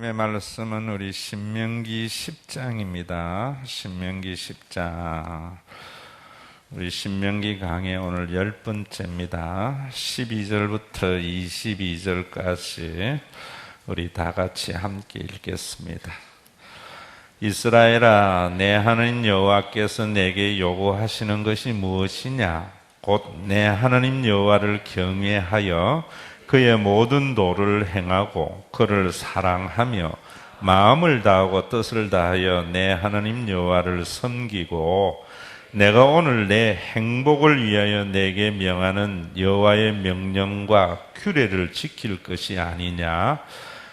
의 말씀은 우리 신명기 10장입니다. 신명기 10장. 우리 신명기 강의 오늘 10번째입니다. 12절부터 22절까지 우리 다 같이 함께 읽겠습니다. 이스라엘아, 내 하나님 여호와께서 내게 요구하시는 것이 무엇이냐? 곧 내 하나님 여호와를 경외하여 그의 모든 도를 행하고 그를 사랑하며 마음을 다하고 뜻을 다하여 내 하나님 여호와를 섬기고 내가 오늘 내 행복을 위하여 내게 명하는 여호와의 명령과 규례를 지킬 것이 아니냐.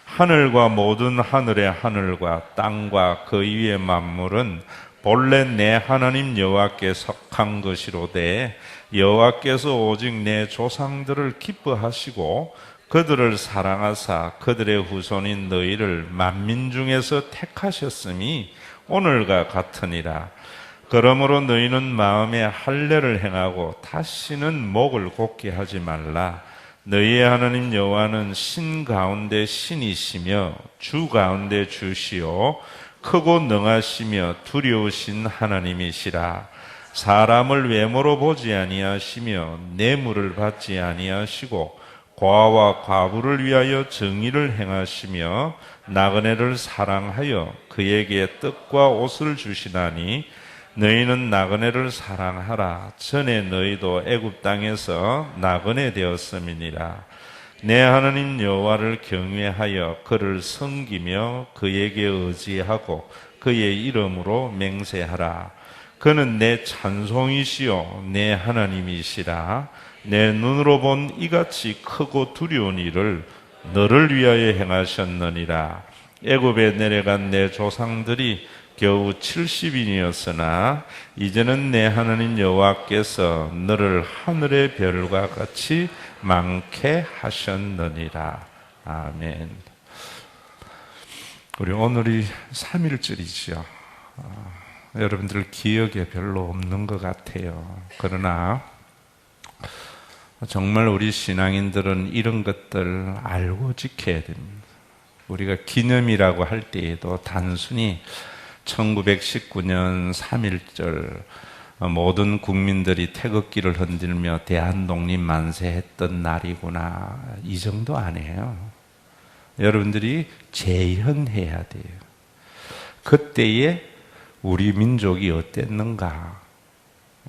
하늘과 모든 하늘의 하늘과 땅과 그 위의 만물은 본래 내 하나님 여호와께 속한 것이로되 여호와께서 오직 내 조상들을 기뻐하시고 그들을 사랑하사 그들의 후손인 너희를 만민 중에서 택하셨음이 오늘과 같으니라. 그러므로 너희는 마음에 할례를 행하고 다시는 목을 곧게 하지 말라. 너희의 하나님 여호와는 신 가운데 신이시며 주 가운데 주시오 크고 능하시며 두려우신 하나님이시라. 사람을 외모로 보지 아니하시며 뇌물을 받지 아니하시고 고아와 과부를 위하여 정의를 행하시며 나그네를 사랑하여 그에게 떡과 옷을 주시나니 너희는 나그네를 사랑하라. 전에 너희도 애굽 땅에서 나그네 되었음이니라. 내 하나님 여호와를 경외하여 그를 섬기며 그에게 의지하고 그의 이름으로 맹세하라. 그는 내 찬송이시요 내 하나님이시라. 내 눈으로 본 이같이 크고 두려운 일을 너를 위하여 행하셨느니라. 애굽에 내려간 내 조상들이 겨우 70인이었으나 이제는 내 하나님 여호와께서 너를 하늘의 별과 같이 많게 하셨느니라. 아멘. 우리 오늘이 3일절이죠. 여러분들 기억에 별로 없는 것 같아요. 그러나 정말 우리 신앙인들은 이런 것들 알고 지켜야 됩니다. 우리가 기념이라고 할 때에도 단순히 1919년 3.1절 모든 국민들이 태극기를 흔들며 대한독립 만세했던 날이구나 이 정도 아니에요. 여러분들이 재현해야 돼요. 그때에 우리 민족이 어땠는가?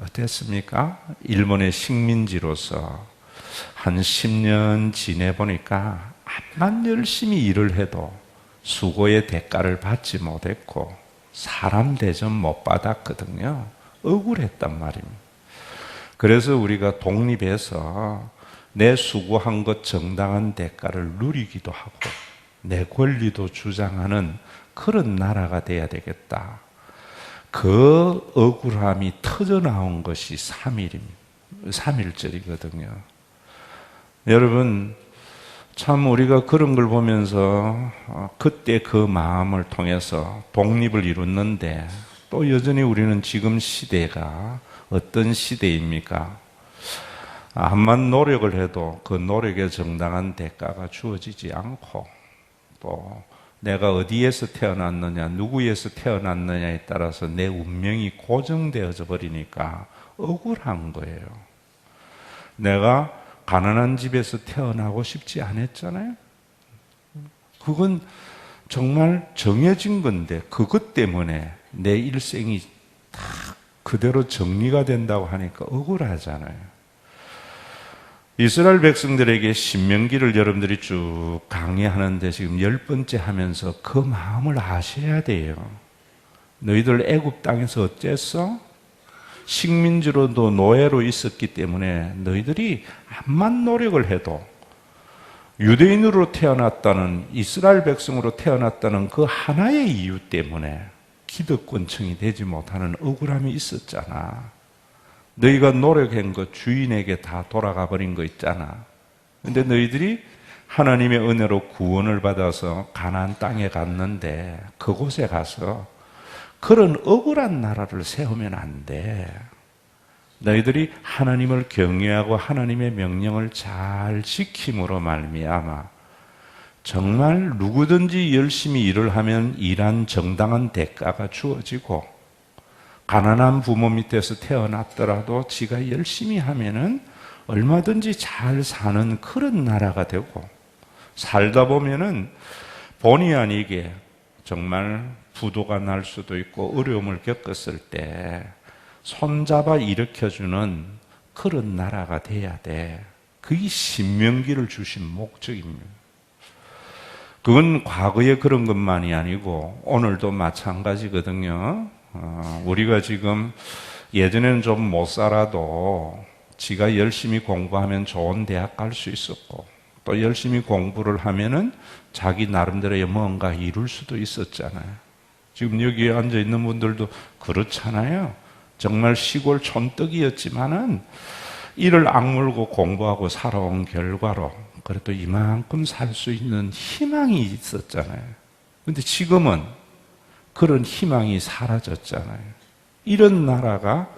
어땠습니까? 일본의 식민지로서 한 10년 지내보니까 암만 열심히 일을 해도 수고의 대가를 받지 못했고 사람 대접 못 받았거든요. 억울했단 말입니다. 그래서 우리가 독립해서 내 수고한 것 정당한 대가를 누리기도 하고 내 권리도 주장하는 그런 나라가 돼야 되겠다. 그 억울함이 터져나온 것이 3.1절이거든요. 여러분, 참 우리가 그런 걸 보면서 그때 그 마음을 통해서 독립을 이뤘는데 또 여전히 우리는 지금 시대가 어떤 시대입니까? 암만 노력을 해도 그 노력에 정당한 대가가 주어지지 않고 또 내가 어디에서 태어났느냐, 누구에서 태어났느냐에 따라서 내 운명이 고정되어져 버리니까 억울한 거예요. 내가 가난한 집에서 태어나고 싶지 않았잖아요. 그건 정말 정해진 건데 그것 때문에 내 일생이 다 그대로 정리가 된다고 하니까 억울하잖아요. 이스라엘 백성들에게 신명기를 여러분들이 쭉 강의하는데 지금 10번째 하면서 그 마음을 아셔야 돼요. 너희들 애굽 땅에서 어땠어? 식민지로도 노예로 있었기 때문에 너희들이 암만 노력을 해도 유대인으로 태어났다는, 이스라엘 백성으로 태어났다는 그 하나의 이유 때문에 기득권층이 되지 못하는 억울함이 있었잖아. 너희가 노력한 것 주인에게 다 돌아가 버린 거 있잖아. 근데 너희들이 하나님의 은혜로 구원을 받아서 가나안 땅에 갔는데 그곳에 가서 그런 억울한 나라를 세우면 안 돼. 너희들이 하나님을 경외하고 하나님의 명령을 잘 지킴으로 말미암아 정말 누구든지 열심히 일을 하면 일한 정당한 대가가 주어지고, 가난한 부모 밑에서 태어났더라도 지가 열심히 하면은 얼마든지 잘 사는 그런 나라가 되고, 살다 보면은 본의 아니게 정말 부도가 날 수도 있고 어려움을 겪었을 때 손잡아 일으켜주는 그런 나라가 돼야 돼. 그게 신명기를 주신 목적입니다. 그건 과거에 그런 것만이 아니고 오늘도 마찬가지거든요. 우리가 지금 예전에는 좀 못 살아도 지가 열심히 공부하면 좋은 대학 갈 수 있었고, 또 열심히 공부를 하면은 자기 나름대로의 뭔가 이룰 수도 있었잖아요. 지금 여기에 앉아 있는 분들도 그렇잖아요. 정말 시골 촌뜨기였지만은 이를 악물고 공부하고 살아온 결과로 그래도 이만큼 살 수 있는 희망이 있었잖아요. 근데 지금은 그런 희망이 사라졌잖아요. 이런 나라가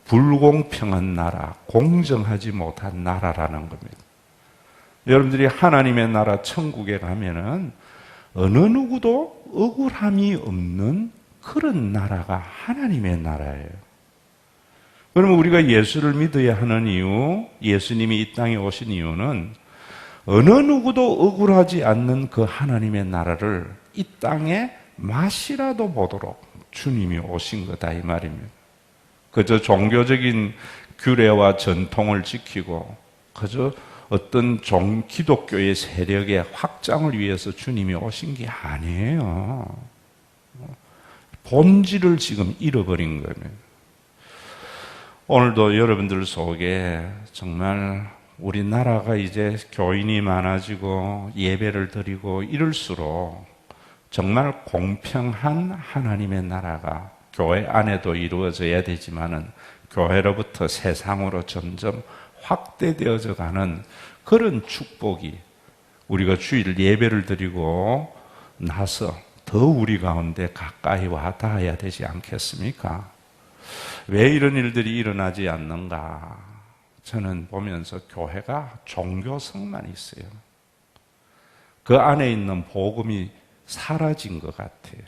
불공평한 나라, 공정하지 못한 나라라는 겁니다. 여러분들이 하나님의 나라 천국에 가면은 어느 누구도 억울함이 없는 그런 나라가 하나님의 나라예요. 그러면 우리가 예수를 믿어야 하는 이유, 예수님이 이 땅에 오신 이유는 어느 누구도 억울하지 않는 그 하나님의 나라를 이 땅에 맛이라도 보도록 주님이 오신 거다 이 말입니다. 그저 종교적인 규례와 전통을 지키고 그저 어떤 기독교의 세력의 확장을 위해서 주님이 오신 게 아니에요. 본질을 지금 잃어버린 거예요. 오늘도 여러분들 속에 정말 우리나라가 이제 교인이 많아지고 예배를 드리고 이럴수록 정말 공평한 하나님의 나라가 교회 안에도 이루어져야 되지만은 교회로부터 세상으로 점점 확대되어져 가는 그런 축복이 우리가 주일 예배를 드리고 나서 더 우리 가운데 가까이 와 닿아야 되지 않겠습니까? 왜 이런 일들이 일어나지 않는가? 저는 보면서 교회가 종교성만 있어요. 그 안에 있는 복음이 사라진 것 같아요.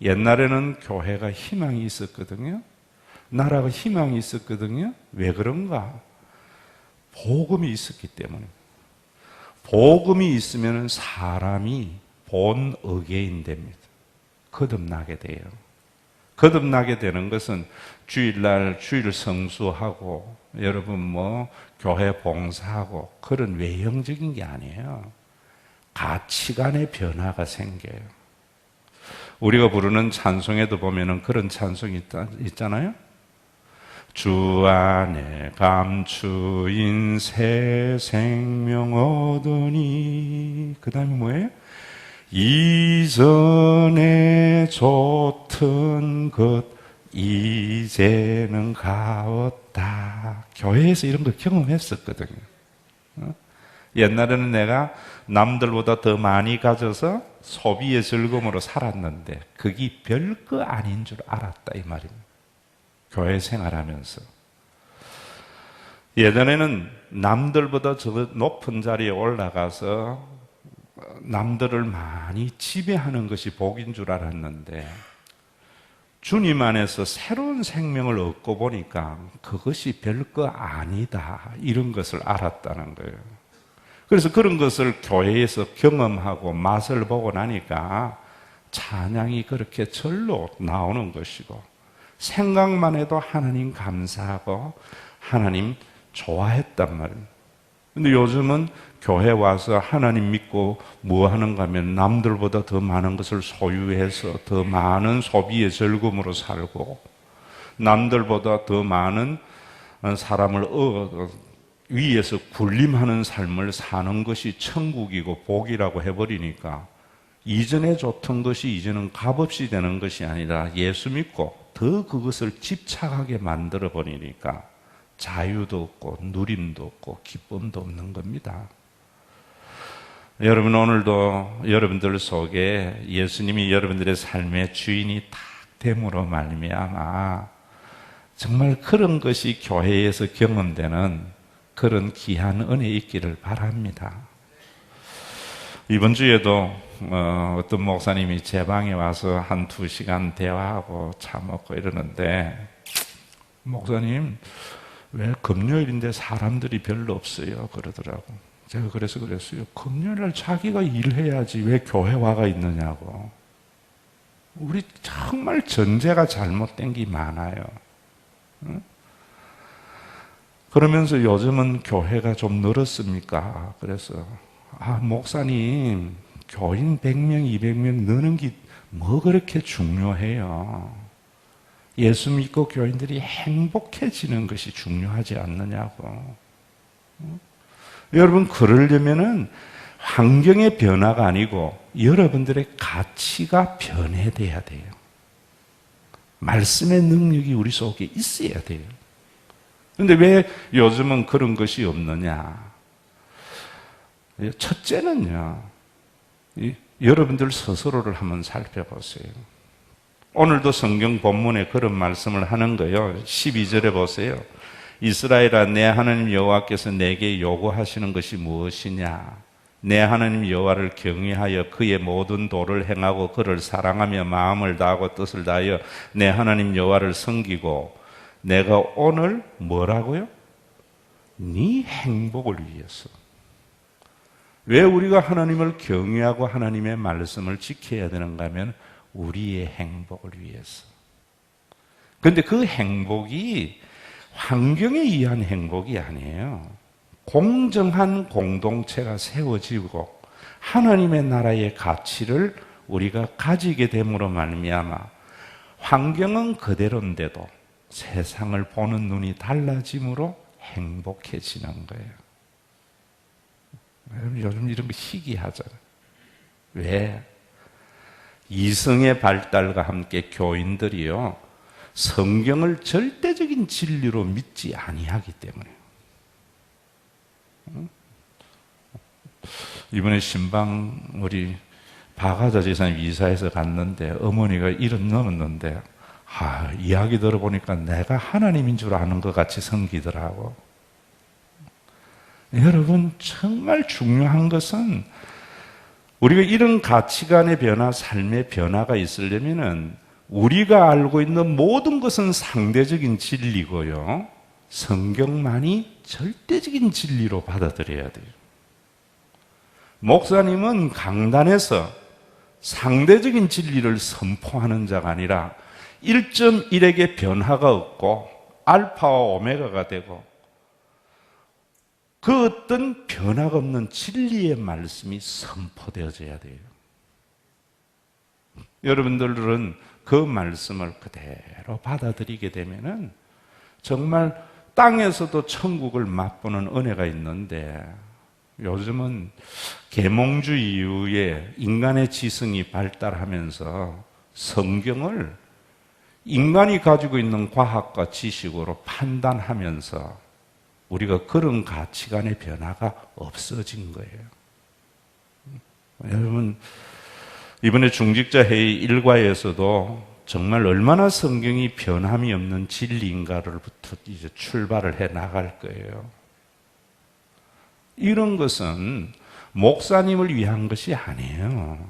옛날에는 교회가 희망이 있었거든요. 나라가 희망이 있었거든요. 왜 그런가? 복음이 있었기 때문에. 복음이 있으면 사람이 본 의계인 됩니다. 거듭나게 돼요. 거듭나게 되는 것은 주일날 주일 성수하고 여러분 교회 봉사하고 그런 외형적인 게 아니에요. 가치관의 변화가 생겨요. 우리가 부르는 찬송에도 보면은 그런 찬송이 있잖아요. 주 안에 감추인 새 생명 얻으니, 그 다음에 뭐예요? 이전에 좋던 것 이제는 가었다. 교회에서 이런 걸 경험했었거든요. 옛날에는 내가 남들보다 더 많이 가져서 소비의 즐거움으로 살았는데 그게 별거 아닌 줄 알았다 이 말입니다. 교회 생활하면서 예전에는 남들보다 저 높은 자리에 올라가서 남들을 많이 지배하는 것이 복인 줄 알았는데 주님 안에서 새로운 생명을 얻고 보니까 그것이 별거 아니다 이런 것을 알았다는 거예요. 그래서 그런 것을 교회에서 경험하고 맛을 보고 나니까 찬양이 그렇게 절로 나오는 것이고 생각만 해도 하나님 감사하고 하나님 좋아했단 말입니다. 근데 요즘은 교회 와서 하나님 믿고 뭐 하는가 하면 남들보다 더 많은 것을 소유해서 더 많은 소비의 즐거움으로 살고 남들보다 더 많은 사람을 위에서 군림하는 삶을 사는 것이 천국이고 복이라고 해버리니까 이전에 좋던 것이 이제는 값없이 되는 것이 아니라 예수 믿고 더 그것을 집착하게 만들어 버리니까 자유도 없고 누림도 없고 기쁨도 없는 겁니다. 여러분 오늘도 여러분들 속에 예수님이 여러분들의 삶의 주인이 딱 됨으로 말미암아 정말 그런 것이 교회에서 경험되는 그런 귀한 은혜 있기를 바랍니다. 이번 주에도 어떤 목사님이 제 방에 와서 한 2시간 대화하고 차 먹고 이러는데, 목사님 왜 금요일인데 사람들이 별로 없어요? 그러더라고. 제가 그래서 그랬어요. 금요일날 자기가 일해야지 왜 교회 와가 있느냐고. 우리 정말 전제가 잘못된 게 많아요. 응? 그러면서 요즘은 교회가 좀 늘었습니까? 그래서 목사님 교인 100명, 200명 느는 게 뭐 그렇게 중요해요? 예수 믿고 교인들이 행복해지는 것이 중요하지 않느냐고. 여러분, 그러려면은 환경의 변화가 아니고 여러분들의 가치가 변해야 돼요. 말씀의 능력이 우리 속에 있어야 돼요. 그런데 왜 요즘은 그런 것이 없느냐? 첫째는요, 여러분들 스스로를 한번 살펴보세요. 오늘도 성경 본문에 그런 말씀을 하는 거예요. 12절에 보세요. 이스라엘아, 내 하나님 여호와께서 내게 요구하시는 것이 무엇이냐? 내 하나님 여호와를 경외하여 그의 모든 도를 행하고 그를 사랑하며 마음을 다하고 뜻을 다하여 내 하나님 여호와를 섬기고, 내가 오늘 뭐라고요? 네 행복을 위해서. 왜 우리가 하나님을 경외하고 하나님의 말씀을 지켜야 되는가 하면 우리의 행복을 위해서. 그런데 그 행복이 환경에 의한 행복이 아니에요. 공정한 공동체가 세워지고 하나님의 나라의 가치를 우리가 가지게 됨으로 말미암아 환경은 그대로인데도 세상을 보는 눈이 달라짐으로 행복해지는 거예요. 요즘 이런 거 희귀하잖아요. 왜? 이성의 발달과 함께 교인들이요, 성경을 절대적인 진리로 믿지 아니하기 때문에. 이번에 신방 우리 박하자 지사님 이사해서 갔는데 어머니가 70 넘었는데 이야기 들어보니까 내가 하나님인 줄 아는 것 같이 섬기더라고. 여러분, 정말 중요한 것은 우리가 이런 가치관의 변화, 삶의 변화가 있으려면은 우리가 알고 있는 모든 것은 상대적인 진리고요, 성경만이 절대적인 진리로 받아들여야 돼요. 목사님은 강단에서 상대적인 진리를 선포하는 자가 아니라 1.1에게 변화가 없고 알파와 오메가가 되고 그 어떤 변화가 없는 진리의 말씀이 선포되어져야 돼요. 여러분들은 그 말씀을 그대로 받아들이게 되면은 정말 땅에서도 천국을 맛보는 은혜가 있는데, 요즘은 계몽주의 이후에 인간의 지성이 발달하면서 성경을 인간이 가지고 있는 과학과 지식으로 판단하면서 우리가 그런 가치관의 변화가 없어진 거예요. 여러분, 이번에 중직자 회의 일과에서도 정말 얼마나 성경이 변함이 없는 진리인가를부터 이제 출발을 해 나갈 거예요. 이런 것은 목사님을 위한 것이 아니에요.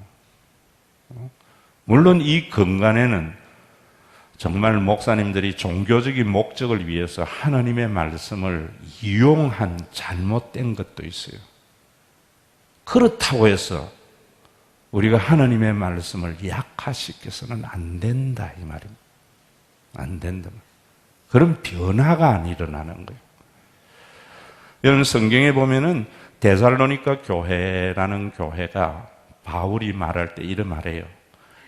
물론 이 근간에는 정말 목사님들이 종교적인 목적을 위해서 하나님의 말씀을 이용한 잘못된 것도 있어요. 그렇다고 해서 우리가 하나님의 말씀을 약화시켜서는 안 된다, 이 말입니다. 안 된다. 그런 변화가 안 일어나는 거예요. 여러분, 성경에 보면은 데살로니가 교회라는 교회가 바울이 말할 때 이런 말해요.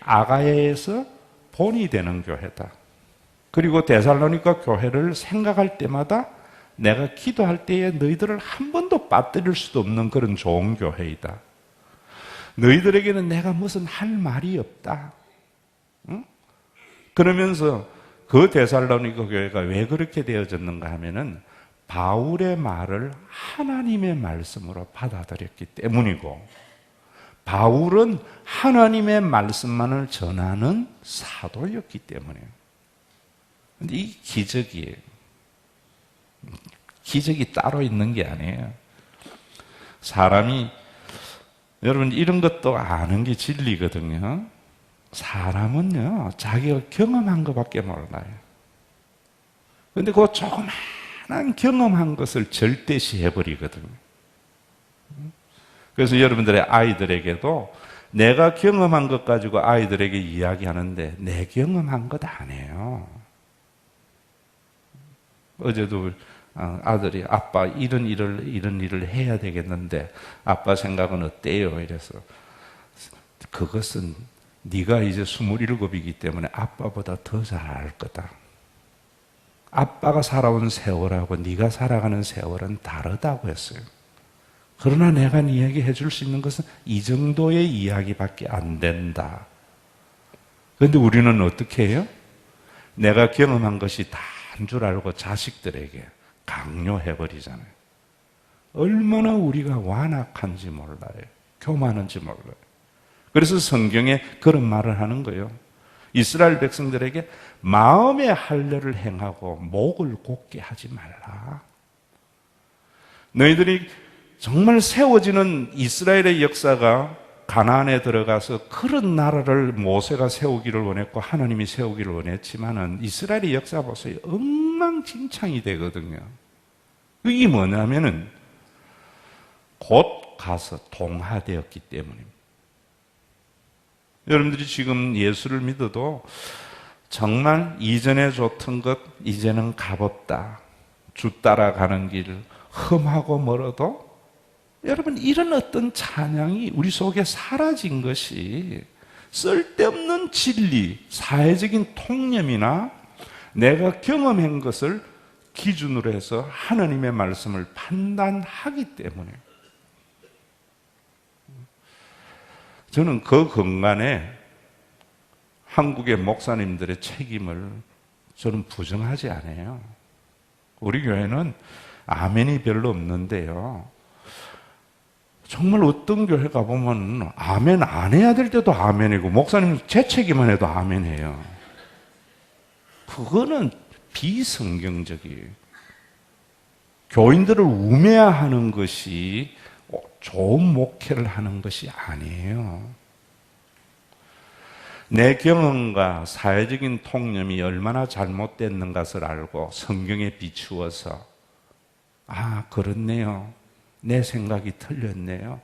아가야에서 본이 되는 교회다. 그리고 데살로니가 교회를 생각할 때마다 내가 기도할 때에 너희들을 한 번도 빠뜨릴 수도 없는 그런 좋은 교회이다. 너희들에게는 내가 무슨 할 말이 없다. 응? 그러면서 그 데살로니가 교회가 왜 그렇게 되어졌는가 하면은 바울의 말을 하나님의 말씀으로 받아들였기 때문이고, 바울은 하나님의 말씀만을 전하는 사도였기 때문이에요. 근데 이 기적이에요. 기적이 따로 있는 게 아니에요. 사람이 여러분, 이런 것도 아는 게 진리거든요. 사람은요, 자기가 경험한 것밖에 몰라요. 근데 그 조그마한 경험한 것을 절대시해버리거든요. 그래서 여러분들의 아이들에게도 내가 경험한 것 가지고 아이들에게 이야기하는데 내 경험한 것 아니에요. 어제도 아들이 아빠 이런 일을 해야 되겠는데 아빠 생각은 어때요? 이래서 그것은 네가 이제 27이기 때문에 아빠보다 더 잘 알 거다. 아빠가 살아온 세월하고 네가 살아가는 세월은 다르다고 했어요. 그러나 내가 네에게 해줄 수 있는 것은 이 정도의 이야기밖에 안 된다. 그런데 우리는 어떻게 해요? 내가 경험한 것이 다인 줄 알고 자식들에게 강요해버리잖아요. 얼마나 우리가 완악한지 몰라요. 교만한지 몰라요. 그래서 성경에 그런 말을 하는 거예요. 이스라엘 백성들에게 마음의 할례를 행하고 목을 곧게 하지 말라. 너희들이 정말 세워지는 이스라엘의 역사가 가나안에 들어가서 그런 나라를 모세가 세우기를 원했고 하나님이 세우기를 원했지만은 이스라엘의 역사 보세요. 엉망진창이 되거든요. 이게 뭐냐면은 곧 가서 동화되었기 때문입니다. 여러분들이 지금 예수를 믿어도 정말 이전에 좋던 것 이제는 값없다. 주 따라가는 길 험하고 멀어도 여러분 이런 어떤 찬양이 우리 속에 사라진 것이 쓸데없는 진리, 사회적인 통념이나 내가 경험한 것을 기준으로 해서 하나님의 말씀을 판단하기 때문에 저는 그 근간에 한국의 목사님들의 책임을 저는 부정하지 않아요. 우리 교회는 아멘이 별로 없는데요. 정말 어떤 교회 가보면 아멘 안 해야 될 때도 아멘이고 목사님 재채기만 해도 아멘해요. 그거는 비성경적이에요. 교인들을 우매하는 것이 좋은 목회를 하는 것이 아니에요. 내 경험과 사회적인 통념이 얼마나 잘못됐는 것을 알고 성경에 비추어서 그렇네요. 내 생각이 틀렸네요.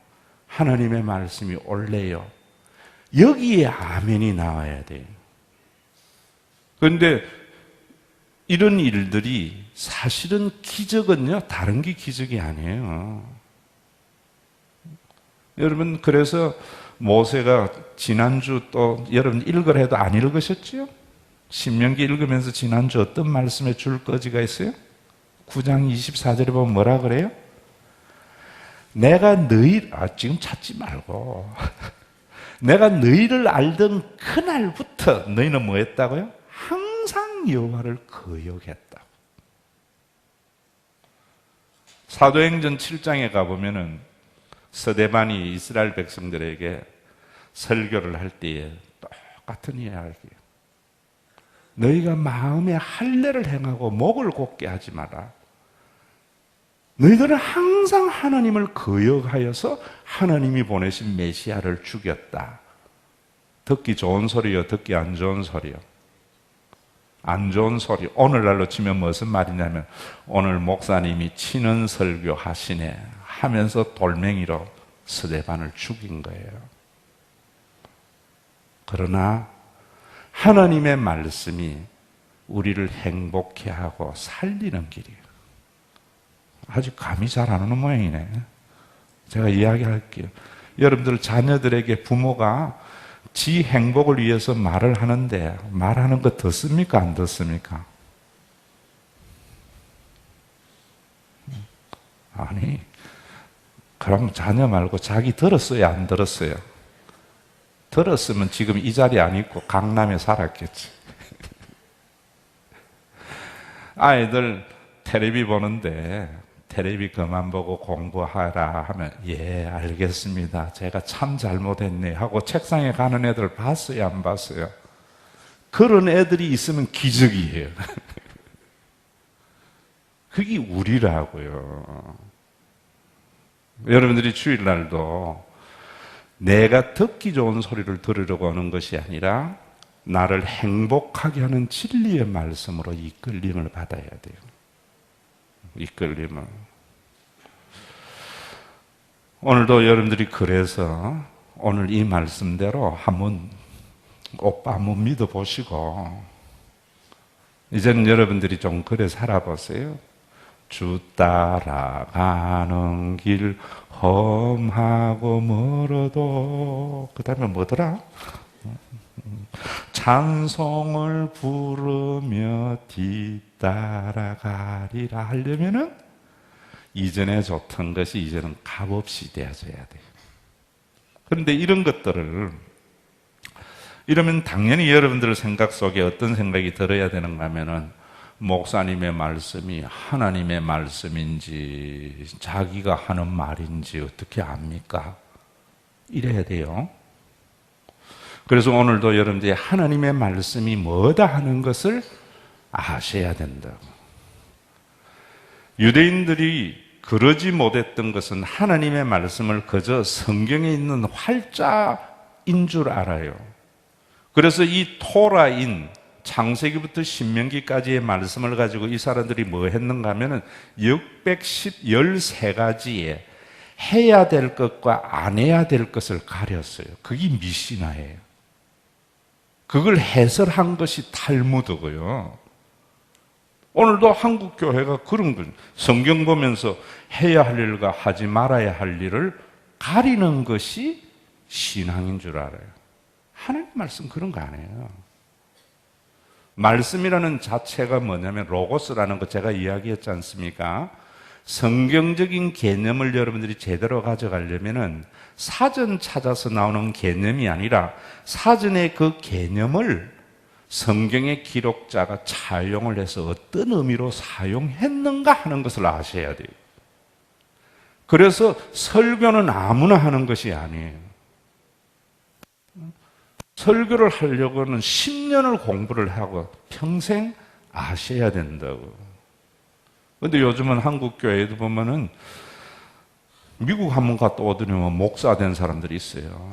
하나님의 말씀이 옳네요. 여기에 아멘이 나와야 돼요. 그런데 이런 일들이 사실은 기적은요, 다른 게 기적이 아니에요. 여러분, 그래서 모세가 지난주 또 여러분 읽으라 해도 안 읽으셨죠? 신명기 읽으면서 지난주 어떤 말씀에 줄 거지가 있어요? 9장 24절에 보면 뭐라 그래요? 내가 지금 찾지 말고 내가 너희를 알던 그날부터 너희는 뭐 했다고요? 항상 여호와를 거역했다. 사도행전 7장에 가보면은 스데반이 이스라엘 백성들에게 설교를 할 때에 똑같은 이야기예요. 너희가 마음에 할례를 행하고 목을 곧게 하지 마라. 너희들은 항상 하나님을 거역하여서 하나님이 보내신 메시아를 죽였다. 듣기 좋은 소리요, 듣기 안 좋은 소리요. 안 좋은 소리. 오늘날로 치면 무슨 말이냐면 오늘 목사님이 치는 설교 하시네 하면서 돌멩이로 스데반을 죽인 거예요. 그러나 하나님의 말씀이 우리를 행복해 하고 살리는 길이에요. 아주 감이 잘 안 오는 모양이네. 제가 이야기할게요. 여러분들 자녀들에게 부모가 지 행복을 위해서 말을 하는데 말하는 거 듣습니까? 안 듣습니까? 아니, 그럼 자녀 말고 자기 들었어요? 안 들었어요? 들었으면 지금 이 자리에 안 있고 강남에 살았겠지. 아이들 텔레비 보는데 텔레비 그만 보고 공부하라 하면 예 알겠습니다. 제가 참 잘못했네 하고 책상에 가는 애들 봤어요? 안 봤어요? 그런 애들이 있으면 기적이에요. 그게 우리라고요. 여러분들이 주일날도 내가 듣기 좋은 소리를 들으려고 하는 것이 아니라 나를 행복하게 하는 진리의 말씀으로 이끌림을 받아야 돼요. 이끌림을. 오늘도 여러분들이 그래서 오늘 이 말씀대로 오빠 한번 믿어보시고 이제는 여러분들이 좀 그래 살아보세요. 주 따라가는 길 험하고 멀어도 그 다음에 뭐더라? 찬송을 부르며 뒤따라가리라 하려면은 이전에 좋던 것이 이제는 값없이 되어져야 돼요. 그런데 이런 것들을 이러면 당연히 여러분들 생각 속에 어떤 생각이 들어야 되는가 하면은 목사님의 말씀이 하나님의 말씀인지 자기가 하는 말인지 어떻게 압니까? 이래야 돼요. 그래서 오늘도 여러분들이 하나님의 말씀이 뭐다 하는 것을 아셔야 된다고. 유대인들이 그러지 못했던 것은 하나님의 말씀을 그저 성경에 있는 활자인 줄 알아요. 그래서 이 토라인 창세기부터 신명기까지의 말씀을 가지고 이 사람들이 뭐 했는가 하면은 613가지에 해야 될 것과 안 해야 될 것을 가렸어요. 그게 미시나예요. 그걸 해설한 것이 탈무드고요. 오늘도 한국 교회가 그런 거예요. 성경 보면서 해야 할 일과 하지 말아야 할 일을 가리는 것이 신앙인 줄 알아요. 하나님 말씀 그런 거 아니에요. 말씀이라는 자체가 뭐냐면 로고스라는 거 제가 이야기했지 않습니까? 성경적인 개념을 여러분들이 제대로 가져가려면은 사전 찾아서 나오는 개념이 아니라 사전의 그 개념을 성경의 기록자가 차용을 해서 어떤 의미로 사용했는가 하는 것을 아셔야 돼요. 그래서 설교는 아무나 하는 것이 아니에요. 설교를 하려고는 10년을 공부를 하고 평생 아셔야 된다고. 그런데 요즘은 한국 교회에도 보면은 미국 한번 갔다 오더니만 목사 된 사람들이 있어요.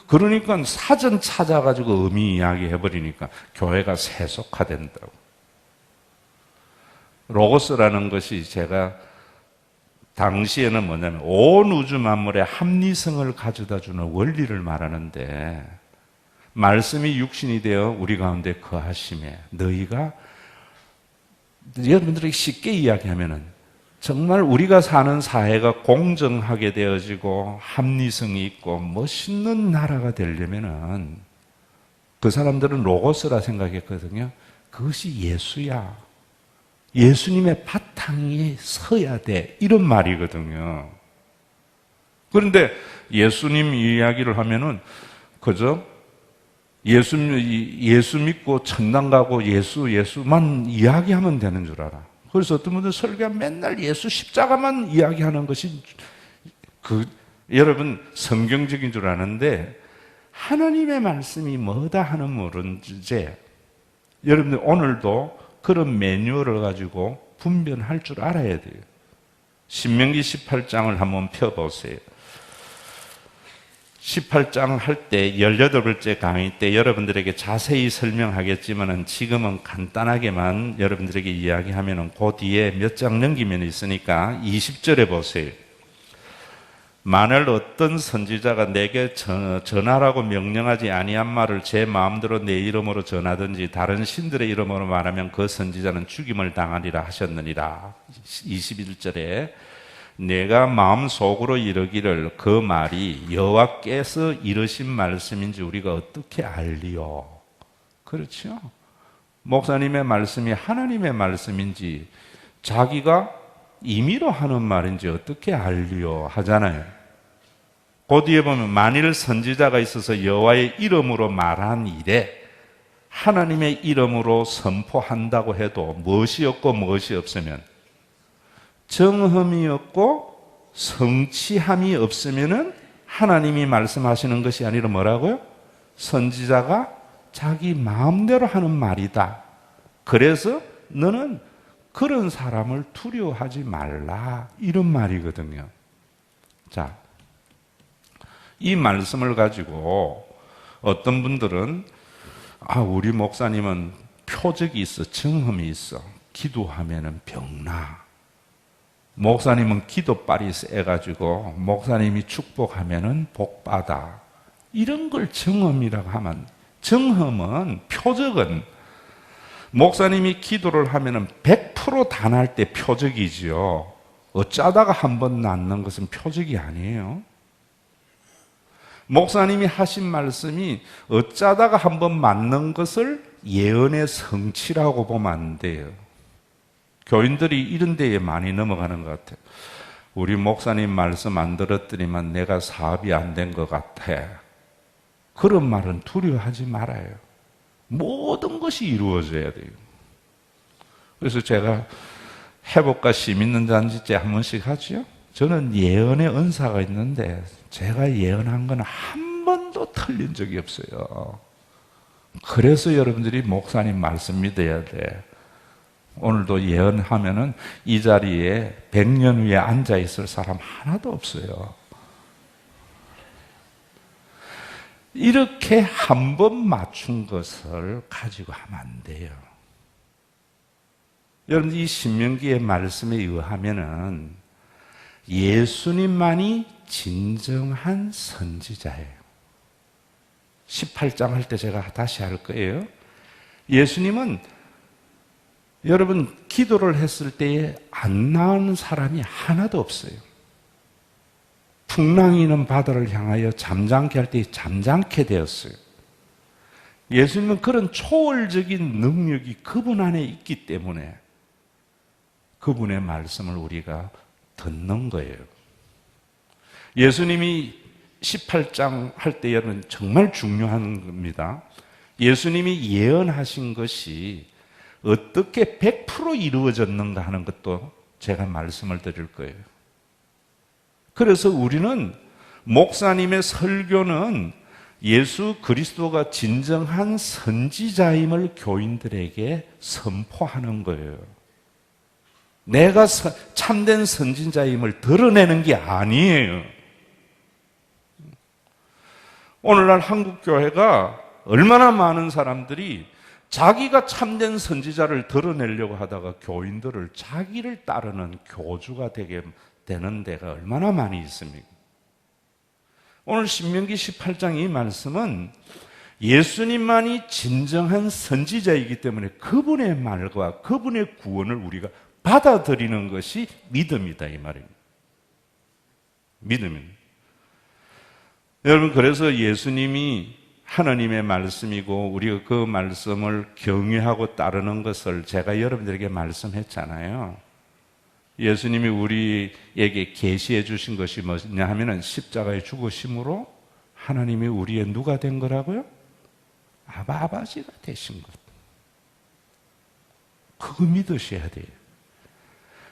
그러니까 사전 찾아가지고 의미 이야기해버리니까 교회가 세속화된다고. 로고스라는 것이 제가 당시에는 뭐냐면 온 우주 만물의 합리성을 가져다주는 원리를 말하는데 말씀이 육신이 되어 우리 가운데 거하심에 너희가 여러분들에게 쉽게 이야기하면은 정말 우리가 사는 사회가 공정하게 되어지고 합리성이 있고 멋있는 나라가 되려면은 그 사람들은 로고스라 생각했거든요. 그것이 예수야. 예수님의 바탕에 서야 돼. 이런 말이거든요. 그런데 예수님 이야기를 하면은 그저 예수 믿고 천당 가고 예수만 이야기하면 되는 줄 알아. 그래서 어떤 분들은 설교가 맨날 예수 십자가만 이야기하는 것이 여러분 성경적인 줄 아는데 하나님의 말씀이 뭐다 하는 문제 여러분들 오늘도 그런 매뉴얼을 가지고 분별할 줄 알아야 돼요. 신명기 18장을 한번 펴보세요. 18장 할 때 18번째 강의 때 여러분들에게 자세히 설명하겠지만 지금은 간단하게만 여러분들에게 이야기하면 그 뒤에 몇 장 넘기면 있으니까 20절에 보세요. 만일 어떤 선지자가 내게 전하라고 명령하지 아니한 말을 제 마음대로 내 이름으로 전하든지 다른 신들의 이름으로 말하면 그 선지자는 죽임을 당하리라 하셨느니라. 21절에 내가 마음속으로 이르기를 그 말이 여호와께서 이르신 말씀인지 우리가 어떻게 알리요? 그렇죠? 목사님의 말씀이 하나님의 말씀인지 자기가 임의로 하는 말인지 어떻게 알리요? 하잖아요. 그 뒤에 보면 만일 선지자가 있어서 여호와의 이름으로 말한 일에 하나님의 이름으로 선포한다고 해도 무엇이 없고 무엇이 없으면 정함이 없고 성취함이 없으면은 하나님이 말씀하시는 것이 아니라 뭐라고요? 선지자가 자기 마음대로 하는 말이다. 그래서 너는 그런 사람을 두려워하지 말라. 이런 말이거든요. 자, 이 말씀을 가지고 어떤 분들은 우리 목사님은 표적이 있어, 증험이 있어. 기도하면은 병나. 목사님은 기도빨이 세가지고 목사님이 축복하면은 복받아. 이런 걸 증험이라고 하면, 증험은, 표적은 목사님이 기도를 하면은 100% 단할 때 표적이지요. 어쩌다가 한 번 낫는 것은 표적이 아니에요. 목사님이 하신 말씀이 어쩌다가 한 번 맞는 것을 예언의 성취라고 보면 안 돼요. 교인들이 이런 데에 많이 넘어가는 것 같아요. 우리 목사님 말씀 안 들었더니만 내가 사업이 안 된 것 같아. 그런 말은 두려워하지 말아요. 모든 것이 이루어져야 돼요. 그래서 제가 회복과 심 있는 잔치째 한 번씩 하죠. 저는 예언의 은사가 있는데 제가 예언한 건 한 번도 틀린 적이 없어요. 그래서 여러분들이 목사님 말씀 믿어야 돼. 오늘도 예언하면은 이 자리에 100년 후에 앉아 있을 사람 하나도 없어요. 이렇게 한 번 맞춘 것을 가지고 하면 안 돼요. 여러분, 이 신명기의 말씀에 의하면은 예수님만이 진정한 선지자예요. 18장 할 때 제가 다시 할 거예요. 예수님은 여러분 기도를 했을 때에 안 나오는 사람이 하나도 없어요. 풍랑이는 바다를 향하여 잠잠케 할 때 잠잠케 되었어요. 예수님은 그런 초월적인 능력이 그분 안에 있기 때문에 그분의 말씀을 우리가 듣는 거예요. 예수님이 18장 할 때 여러분 정말 중요한 겁니다. 예수님이 예언하신 것이 어떻게 100% 이루어졌는가 하는 것도 제가 말씀을 드릴 거예요. 그래서 우리는 목사님의 설교는 예수 그리스도가 진정한 선지자임을 교인들에게 선포하는 거예요. 내가 참된 선지자임을 드러내는 게 아니에요. 오늘날 한국교회가 얼마나 많은 사람들이 자기가 참된 선지자를 드러내려고 하다가 교인들을 자기를 따르는 교주가 되게 되는 데가 얼마나 많이 있습니까? 오늘 신명기 18장 이 말씀은 예수님만이 진정한 선지자이기 때문에 그분의 말과 그분의 구원을 우리가 받아들이는 것이 믿음이다 이 말입니다. 믿음입니다. 여러분, 그래서 예수님이 하나님의 말씀이고 우리가 그 말씀을 경외하고 따르는 것을 제가 여러분들에게 말씀했잖아요. 예수님이 우리에게 계시해 주신 것이 뭐냐 하면은 십자가에 죽으심으로 하나님이 우리의 누가 된 거라고요? 아버지가 되신 것. 그거 믿으셔야 돼요.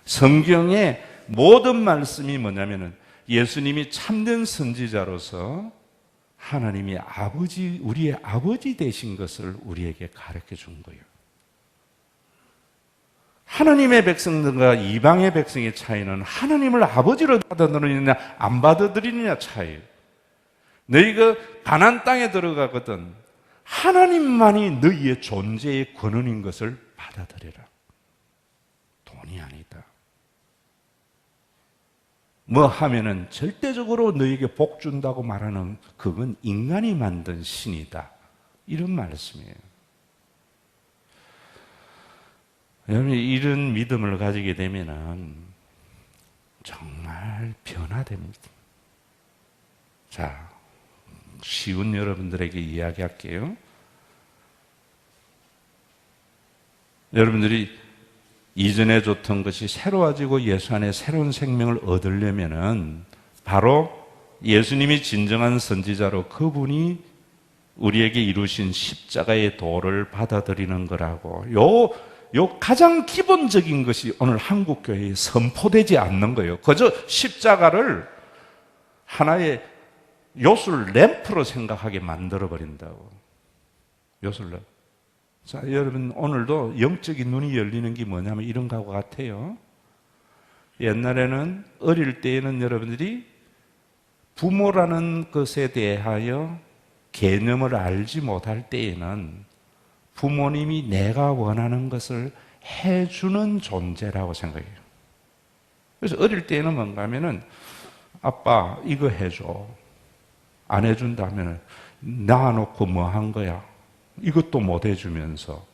성경의 모든 말씀이 뭐냐면은 예수님이 참된 선지자로서 하나님이 우리의 아버지 되신 것을 우리에게 가르쳐 준 거예요. 하나님의 백성들과 이방의 백성의 차이는 하나님을 아버지로 받아들이느냐 안 받아들이느냐 차이예요. 너희가 가나안 땅에 들어가거든 하나님만이 너희의 존재의 근원인 것을 받아들여라. 돈이 아니다. 뭐 하면은 절대적으로 너에게 복 준다고 말하는 그건 인간이 만든 신이다. 이런 말씀이에요. 여러분, 이런 믿음을 가지게 되면은 정말 변화됩니다. 자, 쉬운 여러분들에게 이야기할게요. 여러분들이 이전에 줬던 것이 새로워지고 예수 안에 새로운 생명을 얻으려면은 바로 예수님이 진정한 선지자로 그분이 우리에게 이루신 십자가의 도를 받아들이는 거라고. 요 가장 기본적인 것이 오늘 한국교회에 선포되지 않는 거예요. 그저 십자가를 하나의 요술 램프로 생각하게 만들어버린다고. 요술 램프. 자, 여러분, 오늘도 영적인 눈이 열리는 게 뭐냐면 이런 것 같아요. 옛날에는 어릴 때에는 여러분들이 부모라는 것에 대하여 개념을 알지 못할 때에는 부모님이 내가 원하는 것을 해주는 존재라고 생각해요. 그래서 어릴 때는 뭔가 하면은 아빠 이거 해줘. 안 해준다면 낳아놓고 뭐 한 거야. 이것도 못 해주면서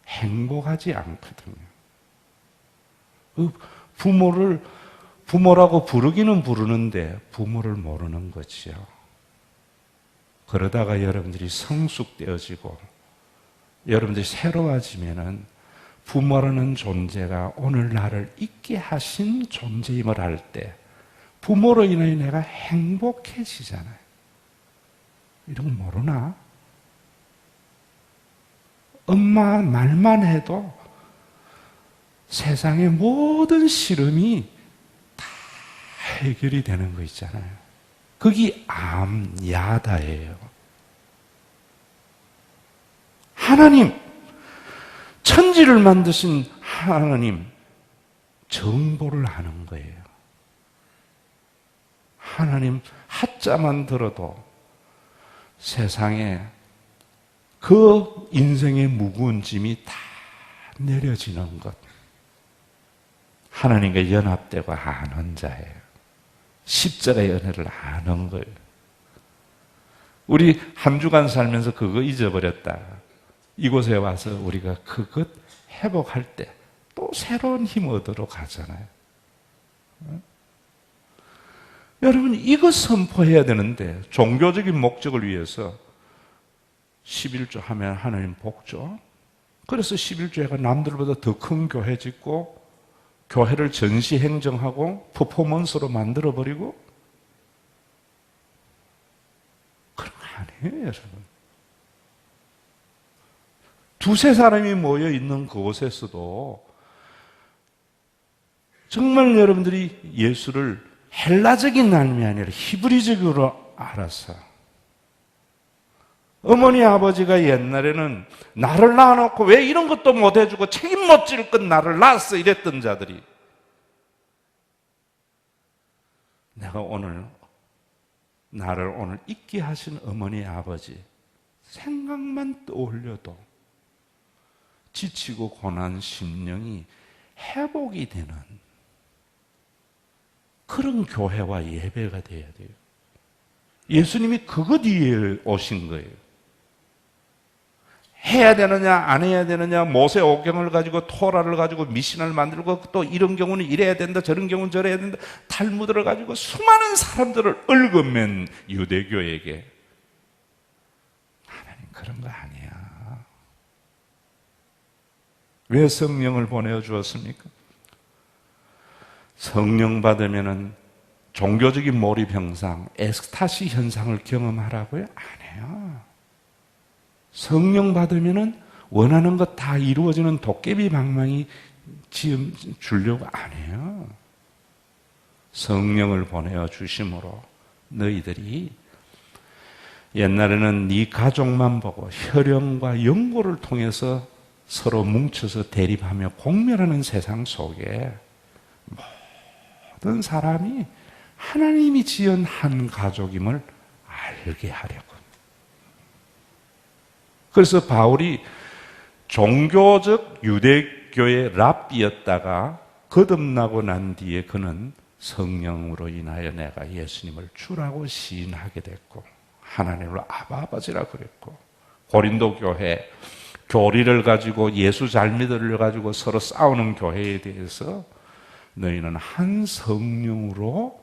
행복하지 않거든요. 부모를 부모라고 부르기는 부르는데 부모를 모르는 거지요. 그러다가 여러분들이 성숙되어지고 여러분들이 새로워지면은 부모라는 존재가 오늘 나를 있게 하신 존재임을 알 때 부모로 인하여 내가 행복해지잖아요. 이런 거 모르나? 엄마 말만 해도 세상의 모든 시름이 다 해결이 되는 거 있잖아요. 그게 암야다예요. 하나님, 천지를 만드신 하나님, 정보를 아는 거예요. 하나님 하자만 들어도 세상에 그 인생의 무거운 짐이 다 내려지는 것. 하나님과 연합되고 아는 자예요. 십자가의 은혜를 아는 거예요. 우리 한 주간 살면서 그거 잊어버렸다. 이곳에 와서 우리가 그것 회복할 때 또 새로운 힘 얻으러 가잖아요. 여러분, 이거 선포해야 되는데 종교적인 목적을 위해서 11조 하면 하나님 복조. 그래서 11조가 남들보다 더 큰 교회 짓고 교회를 전시 행정하고 퍼포먼스로 만들어버리고 그런 거 아니에요, 여러분. 두세 사람이 모여 있는 그곳에서도 정말 여러분들이 예수를 헬라적인 삶이 아니라 히브리적으로 알아서 어머니 아버지가 옛날에는 나를 낳아놓고 왜 이런 것도 못 해주고 책임 못 질 것 나를 낳았어 이랬던 자들이 내가 나를 오늘 있게 하신 어머니 아버지 생각만 떠올려도 지치고 고난 심령이 회복이 되는 그런 교회와 예배가 돼야 돼요. 예수님이 그것 위에 오신 거예요. 해야 되느냐 안 해야 되느냐 모세 오경을 가지고 토라를 가지고 미신을 만들고 또 이런 경우는 이래야 된다 저런 경우는 저래야 된다 탈무드를 가지고 수많은 사람들을 얽어맨 유대교에게 하나님 그런 거 아니야. 왜 성령을 보내주었습니까? 성령 받으면은 종교적인 몰입 현상, 엑스타시 현상을 경험하라고요? 아니에요. 성령 받으면은 원하는 것 다 이루어지는 도깨비 방망이 지음 주려고 안 해요. 성령을 보내어 주심으로 너희들이 옛날에는 네 가족만 보고 혈연과 연고를 통해서 서로 뭉쳐서 대립하며 공멸하는 세상 속에 모든 사람이 하나님이 지은 한 가족임을 알게 하려고. 그래서 바울이 종교적 유대교의 랍비였다가 거듭나고 난 뒤에 그는 성령으로 인하여 내가 예수님을 주라고 시인하게 됐고 하나님을 아버지라 그랬고 고린도 교회 교리를 가지고 예수 잘 믿으려 가지고 서로 싸우는 교회에 대해서 너희는 한 성령으로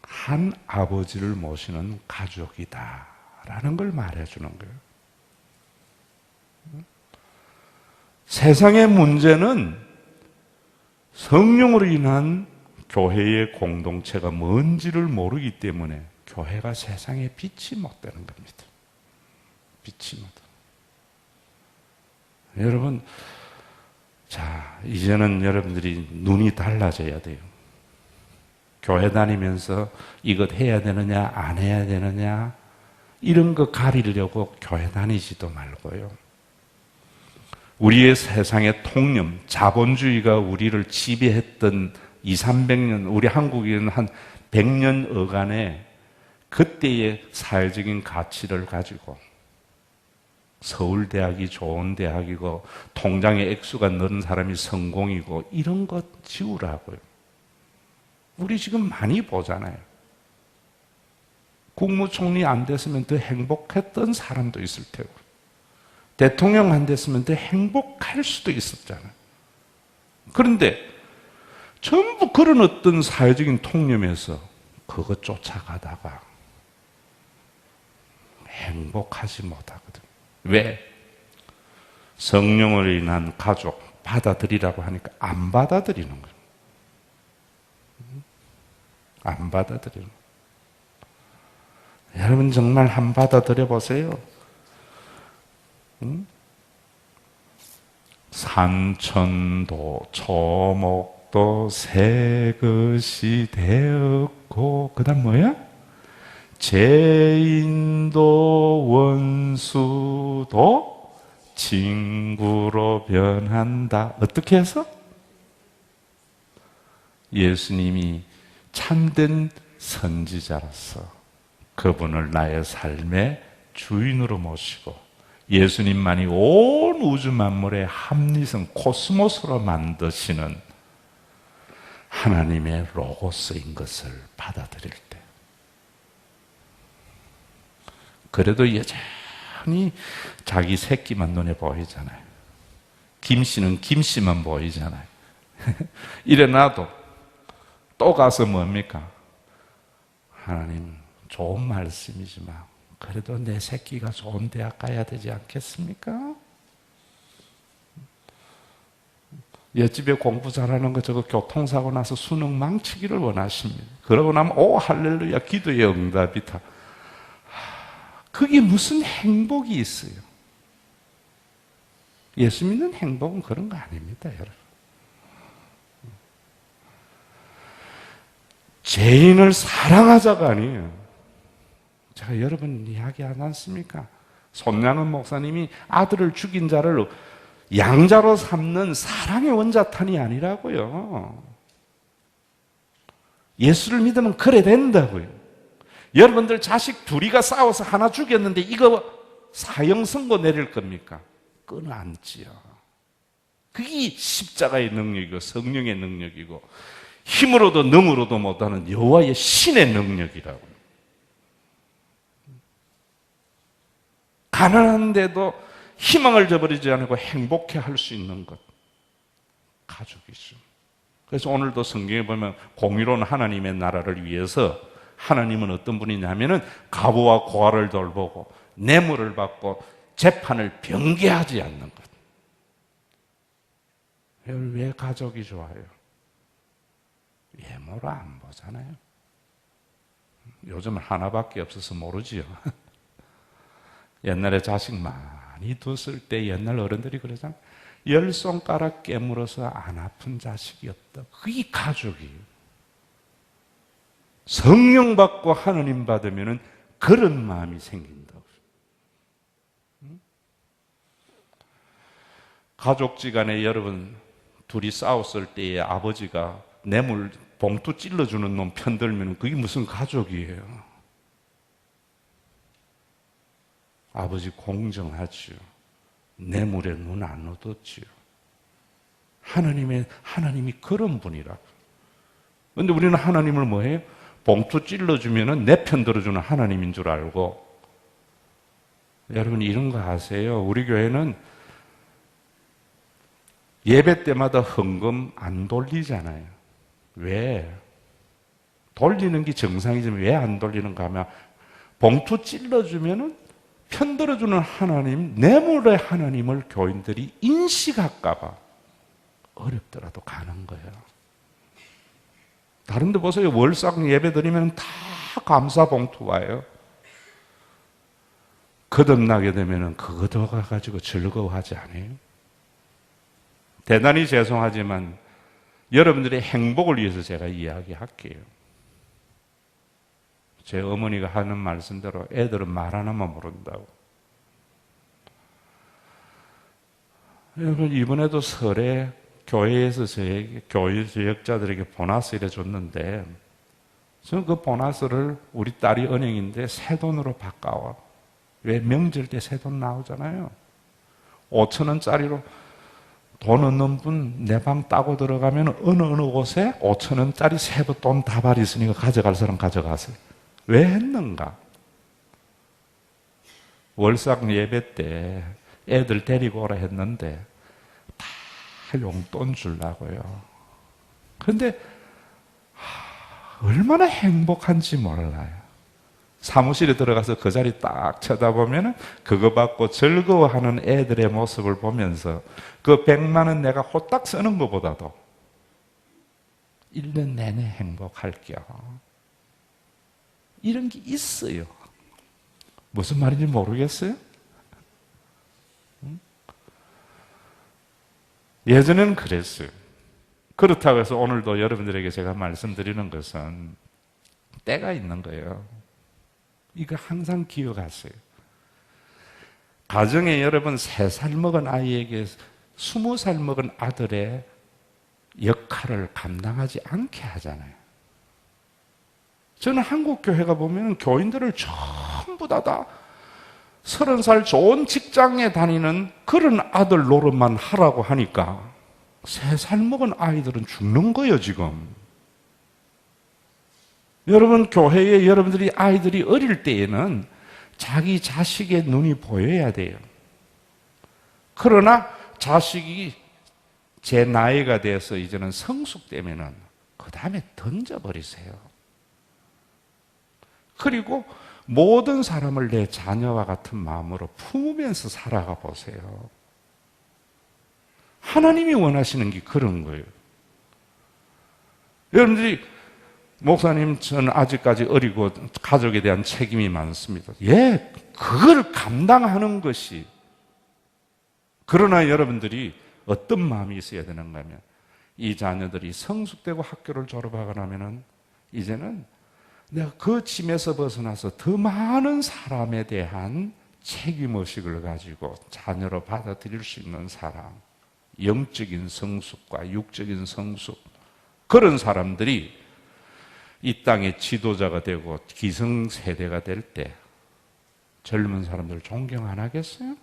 한 아버지를 모시는 가족이다 라는 걸 말해주는 거예요. 세상의 문제는 성령으로 인한 교회의 공동체가 뭔지를 모르기 때문에 교회가 세상에 빛이 못 되는 겁니다. 빛이 못. 여러분, 자, 이제는 여러분들이 눈이 달라져야 돼요. 교회 다니면서 이것 해야 되느냐, 안 해야 되느냐, 이런 거 가리려고 교회 다니지도 말고요. 우리의 세상의 통념, 자본주의가 우리를 지배했던 200~300년, 우리 한국에는 한 백년 어간에 그때의 사회적인 가치를 가지고 서울대학이 좋은 대학이고 통장에 액수가 넣은 사람이 성공이고 이런 것 지우라고요. 우리 지금 많이 보잖아요. 국무총리 안 됐으면 더 행복했던 사람도 있을 테고 대통령 안 됐으면 더 행복할 수도 있었잖아요. 그런데 전부 그런 어떤 사회적인 통념에서 그거 쫓아가다가 행복하지 못하거든. 왜? 성령으로 인한 가족 받아들이라고 하니까 안 받아들이는 거예요. 안 받아들이는 거예요. 여러분 정말 한 받아들여 보세요. 산천도 초목도 새 것이 되었고 그 다음 뭐야? 죄인도 원수도 친구로 변한다. 어떻게 해서? 예수님이 참된 선지자로서 그분을 나의 삶의 주인으로 모시고 예수님만이 온 우주 만물의 합리성 코스모스로 만드시는 하나님의 로고스인 것을 받아들일 때 그래도 여전히 자기 새끼만 눈에 보이잖아요. 김씨는 김씨만 보이잖아요. 이래놔도 또 가서 뭡니까? 하나님 좋은 말씀이지만 그래도 내 새끼가 좋은 대학 가야 되지 않겠습니까? 옆집에 공부 잘하는 거 저거 교통사고 나서 수능 망치기를 원하십니다. 그러고 나면 오 할렐루야 기도의 응답이다. 그게 무슨 행복이 있어요? 예수 믿는 행복은 그런 거 아닙니다, 여러분. 죄인을 사랑하자가 아니에요. 제가 여러분 이야기하지 않습니까? 손양은 목사님이 아들을 죽인 자를 양자로 삼는 사랑의 원자탄이 아니라고요. 예수를 믿으면 그래 된다고요. 여러분들 자식 둘이가 싸워서 하나 죽였는데 이거 사형 선고 내릴 겁니까? 끊어안지요. 그게 십자가의 능력이고 성령의 능력이고 힘으로도 능으로도 못하는 여호와의 신의 능력이라고요. 가난한데도 희망을 저버리지 않고 행복해할 수 있는 것 가족이죠. 그래서 오늘도 성경에 보면 공의로운 하나님의 나라를 위해서 하나님은 어떤 분이냐면은 과부와 고아를 돌보고 뇌물을 받고 재판을 변개하지 않는 것. 왜 가족이 좋아요? 외모로 안 보잖아요. 요즘은 하나밖에 없어서 모르지요. 옛날에 자식 많이 뒀을 때 옛날 어른들이 그러잖아요. 10손가락 깨물어서 안 아픈 자식이 없다. 그게 가족이에요. 성령 받고 하나님 받으면 그런 마음이 생긴다고. 가족지간에 여러분 둘이 싸웠을 때에 아버지가 뇌물 봉투 찔러주는 놈 편들면 그게 무슨 가족이에요? 아버지 공정하지요. 뇌물에 눈 안 얻었지요. 하나님이 그런 분이라고. 그런데 우리는 하나님을 뭐해요? 봉투 찔러주면 내 편 들어주는 하나님인 줄 알고. 여러분 이런 거 아세요? 우리 교회는 예배 때마다 헌금 안 돌리잖아요. 왜? 돌리는 게 정상이지만 왜 안 돌리는가 하면 봉투 찔러주면 편 들어주는 하나님, 뇌물의 하나님을 교인들이 인식할까 봐 어렵더라도 가는 거예요. 다른 데 보세요. 월상 예배 드리면 다 감사 봉투 와요. 거듭나게 되면 그거 가지고 즐거워하지 않아요? 대단히 죄송하지만 여러분들의 행복을 위해서 제가 이야기할게요. 제 어머니가 하는 말씀대로 애들은 말 하나만 모른다고. 여러분 이번에도 설에 교회에서 저에게 교회 교역자들에게 보너스 이래 줬는데 저는 그 보너스를 우리 딸이 은행인데 새 돈으로 바꿔와. 왜? 명절 때 새 돈 나오잖아요. 5천 원짜리로 돈 없는 분 내 방 따고 들어가면 어느 곳에 5천 원짜리 새 돈 다발 있으니까 가져갈 사람 가져가세요. 왜 했는가? 월삭 예배 때 애들 데리고 오라 했는데 다 용돈 주려고요. 그런데 얼마나 행복한지 몰라요. 사무실에 들어가서 그 자리 딱 쳐다보면 그거 받고 즐거워하는 애들의 모습을 보면서 그 100만 원 내가 호딱 쓰는 것보다도 1년 내내 행복할 겸 이런 게 있어요. 무슨 말인지 모르겠어요? 예전에는 그랬어요. 그렇다고 해서 오늘도 여러분들에게 제가 말씀드리는 것은 때가 있는 거예요. 이거 항상 기억하세요. 가정에 여러분 3살 먹은 아이에게 20살 먹은 아들의 역할을 감당하지 않게 하잖아요. 저는 한국 교회가 보면 교인들을 전부 다 30살 좋은 직장에 다니는 그런 아들 노릇만 하라고 하니까 3살 먹은 아이들은 죽는 거예요, 지금. 여러분, 교회에 여러분들이 아이들이 어릴 때에는 자기 자식의 눈이 보여야 돼요. 그러나 자식이 제 나이가 돼서 이제는 성숙되면은 그 다음에 던져버리세요. 그리고 모든 사람을 내 자녀와 같은 마음으로 품으면서 살아가 보세요. 하나님이 원하시는 게 그런 거예요. 여러분들이 목사님, 저는 아직까지 어리고 가족에 대한 책임이 많습니다. 예, 그걸 감당하는 것이. 그러나 여러분들이 어떤 마음이 있어야 되는가 하면 이 자녀들이 성숙되고 학교를 졸업하고 나면은 이제는 내가 그 짐에서 벗어나서 더 많은 사람에 대한 책임의식을 가지고 자녀로 받아들일 수 있는 사람, 영적인 성숙과 육적인 성숙, 그런 사람들이 이 땅의 지도자가 되고 기성세대가 될 때 젊은 사람들 존경 안 하겠어요?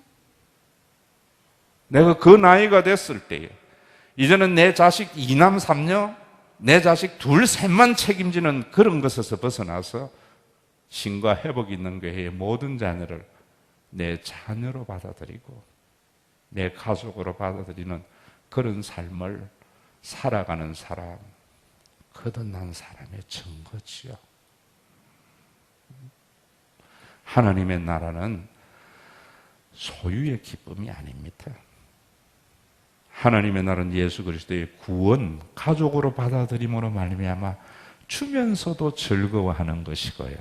내가 그 나이가 됐을 때에 이제는 내 자식 2남 3녀, 내 자식 2, 3만 책임지는 그런 것에서 벗어나서 신과 회복 있는 교회의 모든 자녀를 내 자녀로 받아들이고 내 가족으로 받아들이는 그런 삶을 살아가는 사람, 거듭난 사람의 증거지요. 하나님의 나라는 소유의 기쁨이 아닙니다. 하나님의 나라는 예수 그리스도의 구원, 가족으로 받아들임으로 말미암아 주면서도 즐거워하는 것이고요.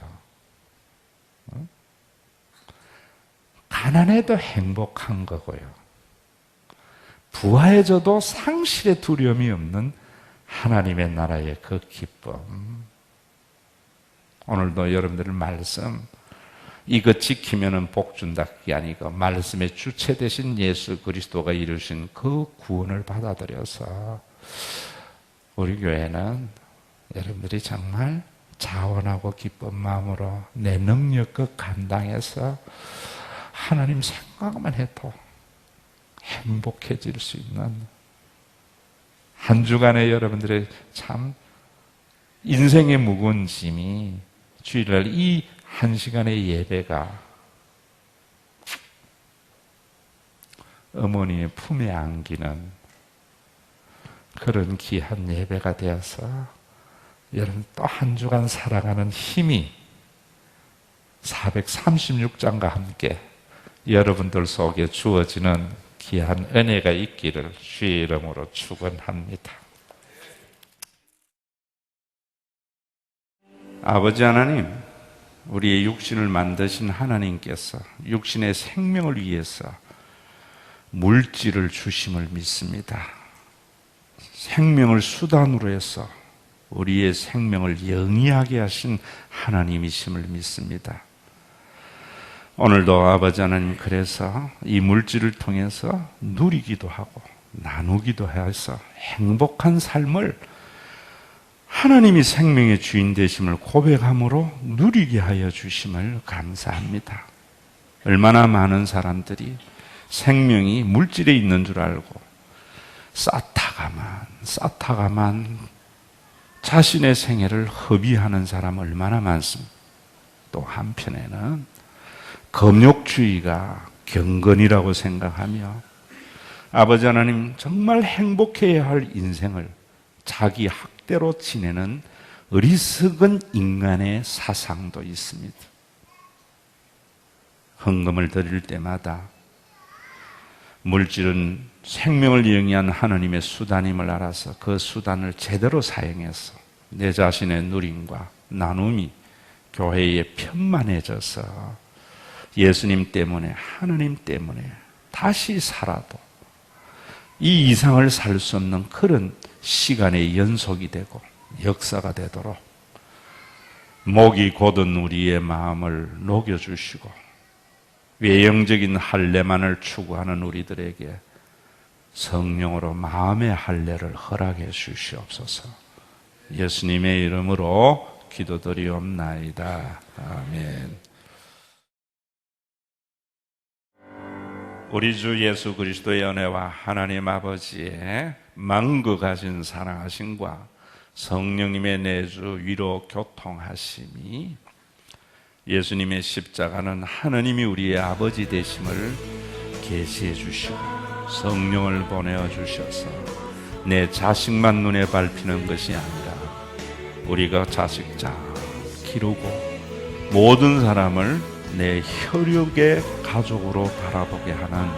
가난해도 행복한 거고요. 부하해져도 상실의 두려움이 없는 하나님의 나라의 그 기쁨. 오늘도 여러분들 말씀 이거 지키면은 복 준다 그게 아니고 말씀의 주체 되신 예수 그리스도가 이루신 그 구원을 받아들여서 우리 교회는 여러분들이 정말 자원하고 기쁜 마음으로 내 능력껏 감당해서 하나님 생각만 해도 행복해질 수 있는 한 주간에 여러분들의 참 인생의 무거운 짐이 주일날 이 한 시간의 예배가 어머니의 품에 안기는 그런 귀한 예배가 되어서 여러분 또 한 주간 살아가는 힘이 436장과 함께 여러분들 속에 주어지는 귀한 은혜가 있기를 주의 이름으로 축원합니다. 아버지 하나님, 우리의 육신을 만드신 하나님께서 육신의 생명을 위해서 물질을 주심을 믿습니다. 생명을 수단으로 해서 우리의 생명을 영위하게 하신 하나님이심을 믿습니다. 오늘도 아버지 하나님 그래서 이 물질을 통해서 누리기도 하고 나누기도 해서 행복한 삶을 하나님이 생명의 주인 되심을 고백함으로 누리게 하여 주심을 감사합니다. 얼마나 많은 사람들이 생명이 물질에 있는 줄 알고 쌓다가만 자신의 생애를 허비하는 사람 얼마나 많습니까? 또 한편에는 금욕주의가 경건이라고 생각하며 아버지 하나님 정말 행복해야 할 인생을 자기 학대로 지내는 어리석은 인간의 사상도 있습니다. 헌금을 드릴 때마다 물질은 생명을 영위한 하나님의 수단임을 알아서 그 수단을 제대로 사용해서 내 자신의 누림과 나눔이 교회에 편만해져서 예수님 때문에, 하나님 때문에 다시 살아도 이 이상을 살 수 없는 그런 시간의 연속이 되고 역사가 되도록 목이 곧은 우리의 마음을 녹여주시고 외형적인 할례만을 추구하는 우리들에게 성령으로 마음의 할례를 허락해 주시옵소서. 예수님의 이름으로 기도드리옵나이다. 아멘. 우리 주 예수 그리스도의 은혜와 하나님 아버지의 만국 가진 사랑하심과 성령님의 내주 위로 교통하심이 예수님의 십자가는 하나님이 우리의 아버지 되심을 계시해 주시고 성령을 보내어 주셔서 내 자식만 눈에 밟히는 것이 아니라 우리가 자식 잘 기르고 모든 사람을 내 혈육의 가족으로 바라보게 하는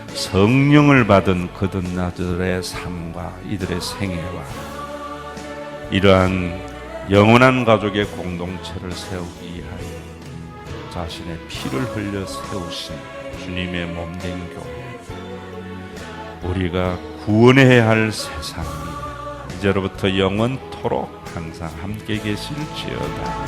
성령을 받은 거듭나들의 삶과 이들의 생애와 이러한 영원한 가족의 공동체를 세우기 위하여 자신의 피를 흘려 세우신 주님의 몸된 교회, 우리가 구원해야 할 세상이 이제로부터 영원토록 항상 함께 계실지어다.